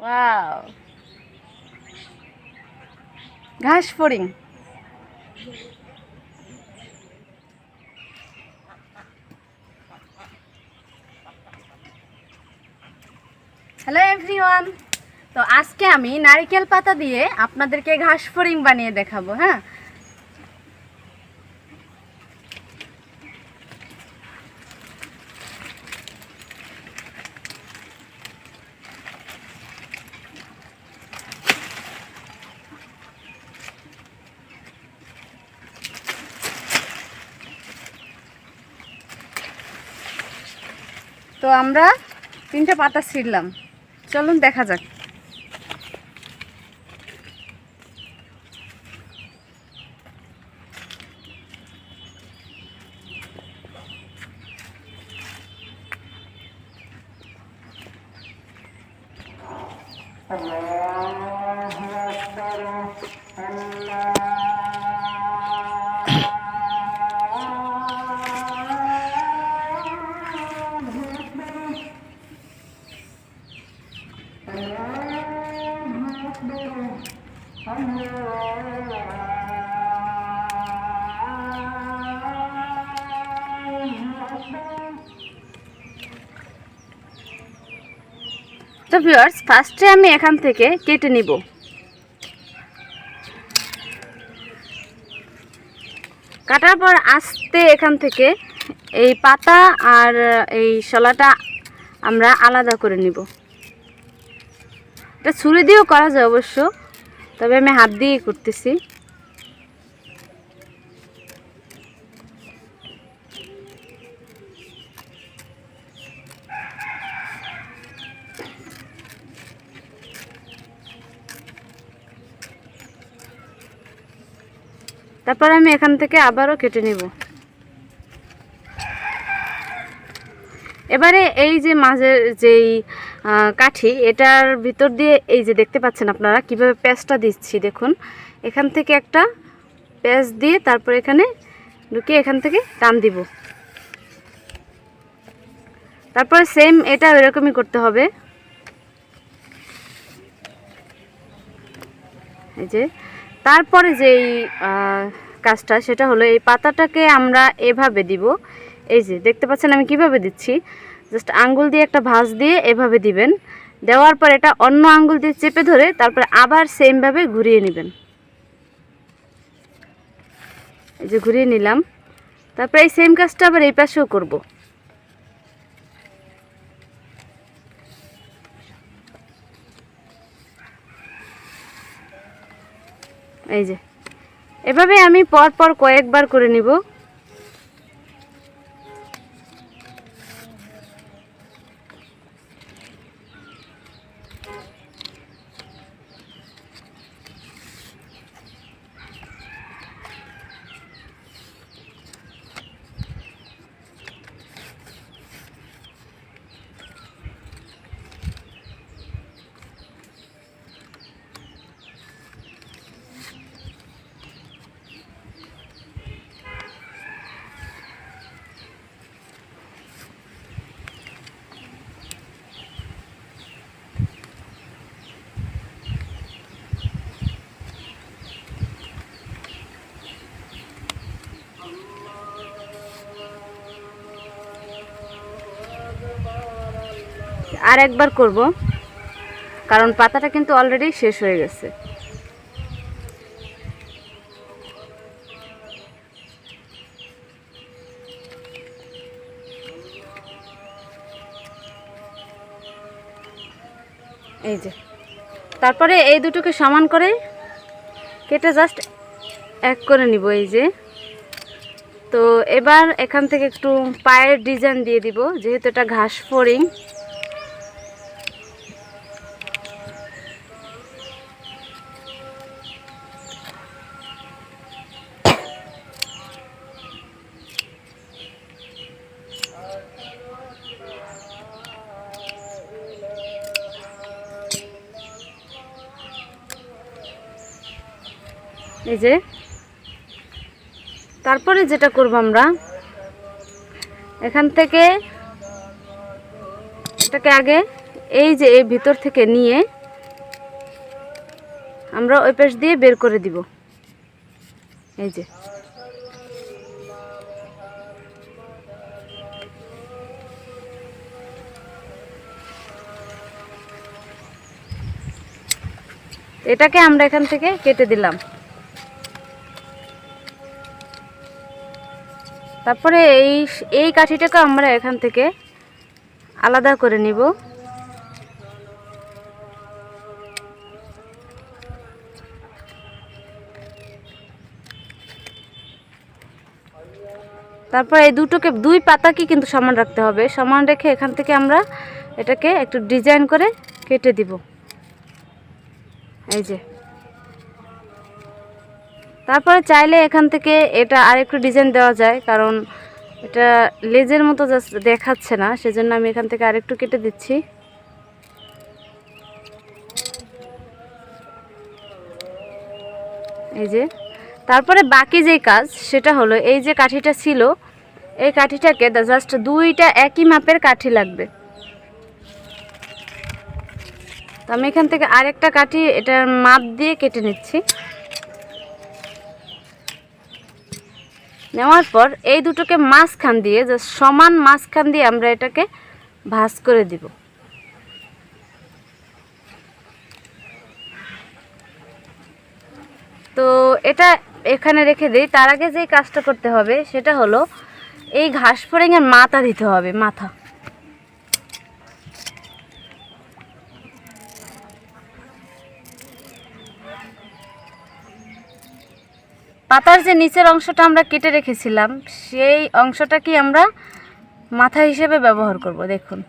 Wow, ঘাস ফড়িং। Hello everyone, তো আজকে আমি নারকেল পাতা দিয়ে আপনাদেরকে ঘাস ফড়িং বানিয়ে দেখাবো। হ্যাঁ, তো আমরা 3টে পাতা ছিঁড়লাম, চলুন দেখা যাক। তো ভিউয়ার্স, ফার্স্টে আমি এখান থেকে কেটে নিব। কাটার পর আস্তে এখান থেকে এই পাতা আর এই শলাটা আমরা আলাদা করে নিব। এটা ছুরি দিয়েও করা যায় অবশ্য, তবে আমি হাত দিয়েই করতেছি। তারপর আমি এখান থেকে আবারও কেটে নেব। এবারে এই যে মাঝের যেই কাঠি, এটার ভিতর দিয়ে এই যে দেখতে পাচ্ছেন আপনারা কিভাবে প্যাঁচটা দিচ্ছি, দেখুন এখান থেকে একটা প্যাঁচ দিয়ে তারপর এখানে ঢুকিয়ে এখান থেকে টান দিব। তারপরে সেম এটা এরকমই করতে হবে। এই যে তারপরে যেই কাজটা, সেটা হলো এই পাতাটাকে আমরা এভাবে দিব। এই যে দেখতে পাচ্ছেন আমি কিভাবে দিচ্ছি, জাস্ট আঙ্গুল দিয়ে একটা ভাঁজ দিয়ে এভাবে দিবেন। দেওয়ার পর এটা অন্য আঙ্গুল দিয়ে চেপে ধরে তারপরে আবার সেমভাবে ঘুরিয়ে নেবেন। এই যে ঘুরিয়ে নিলাম। তারপরে এই সেম কাজটা আবার এই পাশেও করব। এই যে এভাবে আমি পরপর কয়েকবার করে নিব। আর একবার করব, কারণ পাতাটা কিন্তু অলরেডি শেষ হয়ে গেছে। এই যে তারপরে এই দুটোকে সমান করে কেটে জাস্ট এক করে নিব। এই যে, তো এবার এখান থেকে একটু পায়ের ডিজাইন দিয়ে দিব, যেহেতু এটা ঘাস ফড়িং। এই যে তারপরে যেটা করব আমরা, এখান থেকে এটাকে আগে এই যে এই ভিতর থেকে নিয়ে আমরা ওই পাশ দিয়ে বের করে দিব। এই যে এটাকে আমরা এখান থেকে কেটে দিলাম। তারপরে এই কাঠিটাকে আমরা এখান থেকে আলাদা করে নিব। তারপর এই দুই পাতাকে কিন্তু সমান রাখতে হবে। সমান রেখে এখান থেকে আমরা এটাকে একটু ডিজাইন করে কেটে দিব। এই যে তারপরে চাইলে এখান থেকে এটা আরেকটু ডিজাইন দেওয়া যায়, কারণ এটা লেজের মতো জাস্ট দেখাচ্ছে না, সেজন্য আমি এখান থেকে আরেকটু কেটে দিচ্ছি। এই যে তারপরে বাকি যে কাজ সেটা হলো, এই যে কাঠিটা ছিল এই কাঠিটাকে জাস্ট দুইটা একই মাপের কাঠি লাগবে। তো আমি এখান থেকে আরেকটা কাঠি এটার মাপ দিয়ে কেটে নিচ্ছি। নেওয়ার পর এই দুটোকে মাঝখান দিয়ে জাস্ট সমান মাঝখান দিয়ে আমরা এটাকে ভাঁজ করে দিব। তো এটা এখানে রেখে দিই। তার আগে যে কাজটা করতে হবে সেটা হলো এই ঘাস ফড়িংয়ের মাথা দিতে হবে। মাথা পাতার যে নিচের অংশটা আমরা কেটে রেখেছিলাম সেই অংশটাকে আমরা মাথা হিসেবে ব্যবহার করব। দেখুন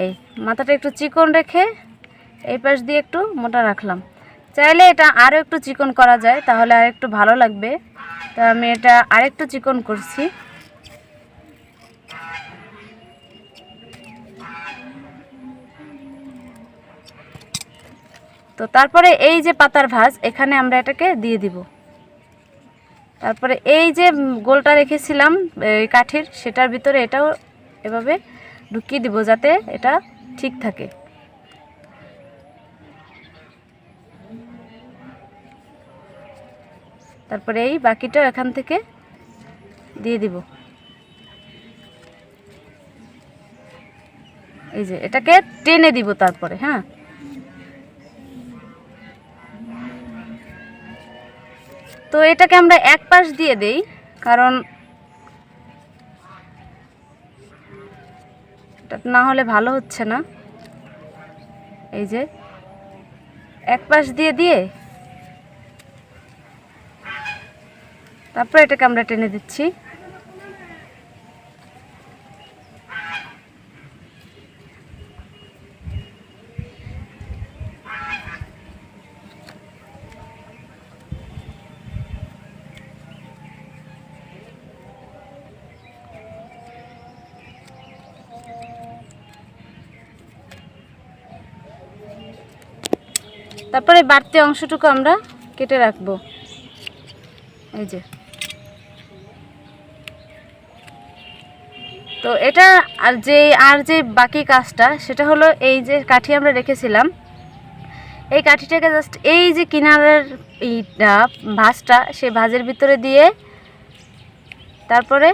এই মাথাটা একটু চিকন রেখে এই পাশ দিয়ে একটু মোটা রাখলাম। চাইলে এটা আরও একটু চিকন করা যায়, তাহলে আর একটু ভালো লাগবে। তো আমি এটা আরেকটু চিকন করছি। তো তারপরে এই যে পাতার ভাঁজ এখানে আমরা এটাকে দিয়ে দিব। তারপরে এই যে গোলটা রেখেছিলাম এই কাঠির, সেটার ভিতরে এটাও এভাবে ঢুকিয়ে দিব যাতে এটা ঠিক থাকে। তারপরে এই বাকিটা এখান থেকে দিয়ে দিব। এই যে এটাকে টেনে দিব তারপরে। হ্যাঁ, তো এটাকে আমরা এক পাশ দিয়ে দেই, কারণ এটা না হলে ভালো হচ্ছে না। এই যে এক পাশ দিয়ে দিয়ে তারপর এটাকে আমরা টেনে দিচ্ছি। তারপরে বাড়তি অংশটুকু আমরা কেটে রাখবো। এই যে তো এটা আর যে বাকি কাজটা সেটা হলো এই যে কাঠি আমরা রেখেছিলাম এই কাঠিটাকে জাস্ট এই যে কিনারের এইটা ভাঁজটা সেই ভাঁজের ভিতরে দিয়ে তারপরে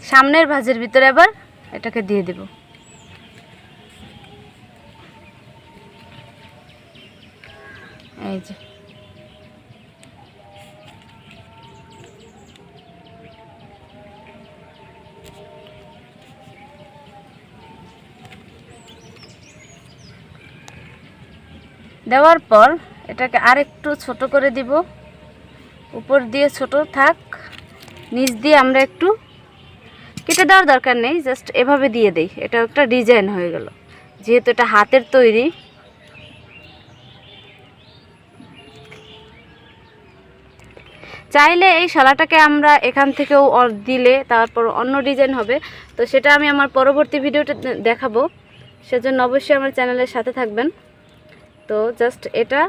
সামনের ভাঁজের ভিতরে আবার এটাকে দিয়ে দেব। এই যে দেওয়ার পর এটাকে আরেকটু ছোট করে দিব। উপর দিয়ে ছোট থাক, নিচ দিয়ে আমরা একটু কেটে দেওয়ার দরকার নেই, জাস্ট এভাবে দিয়ে দেই। এটা একটা ডিজাইন হয়ে গেল, যেহেতু এটা হাতের তৈরি। চাইলে এই শালাটাকে আমরা এখান থেকেও দিলে তারপর অন্য ডিজাইন হবে, তো সেটা আমি আমার পরবর্তী ভিডিওতে দেখাবো। সেজন্য অবশ্যই আমার চ্যানেলের সাথে থাকবেন। তো জাস্ট এটা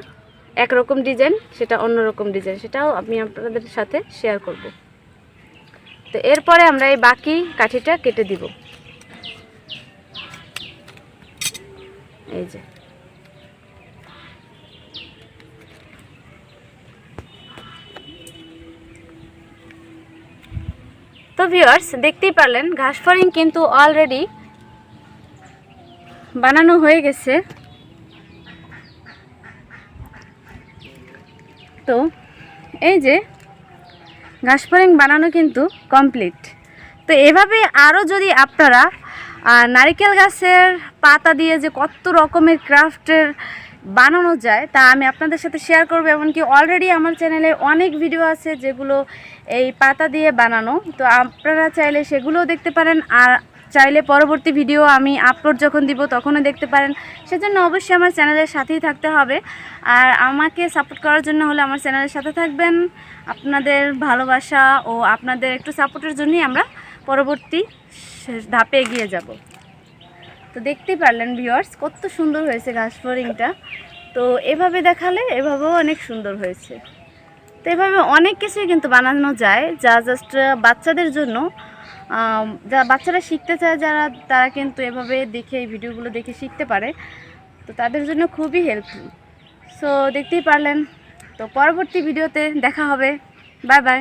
একরকম ডিজাইন, সেটা অন্যরকম ডিজাইন, সেটাও আমি আপনাদের সাথে শেয়ার করব। তো এরপরে আমরা এই বাকি কাঠিটা কেটে দিব। এই যে ভিউয়ার্স, দেখতেই পারলেন ঘাস ফড়িং কিন্তু অলরেডি বানানো হয়ে গেছে। তো এই যে ঘাস ফড়িং বানানো কিন্তু কমপ্লিট। তো এভাবে আরও যদি আপনারা নারকেল গাছের পাতা দিয়ে যে কত রকমের ক্রাফটের বানানো যায় তা আমি আপনাদের সাথে শেয়ার করব। এমনকি অলরেডি আমার চ্যানেলে অনেক ভিডিও আছে যেগুলো এই পাতা দিয়ে বানানো, তো আপনারা চাইলে সেগুলোও দেখতে পারেন। আর চাইলে পরবর্তী ভিডিও আমি আপলোড যখন দিব তখনও দেখতে পারেন। সেজন্য অবশ্যই আমার চ্যানেলের সাথেই থাকতে হবে। আর আমাকে সাপোর্ট করার জন্য হলে আমার চ্যানেলের সাথে থাকবেন। আপনাদের ভালোবাসা ও আপনাদের একটু সাপোর্টের জন্যই আমরা পরবর্তী ধাপে এগিয়ে যাব। তো দেখতেই পারলেন ভিউয়ার্স কত সুন্দর হয়েছে ঘাস ফড়িংটা। তো এভাবে দেখালে এভাবেও অনেক সুন্দর হয়েছে। তো এভাবে অনেক কিছুই কিন্তু বানানো যায় যা জাস্ট বাচ্চাদের জন্য, যা বাচ্চারা শিখতে চায় যারা, তারা কিন্তু এভাবে দেখে এই ভিডিওগুলো দেখে শিখতে পারে। তো তাদের জন্য খুবই হেল্পফুল। সো দেখতেই পারলেন। তো পরবর্তী ভিডিওতে দেখা হবে। Bye bye.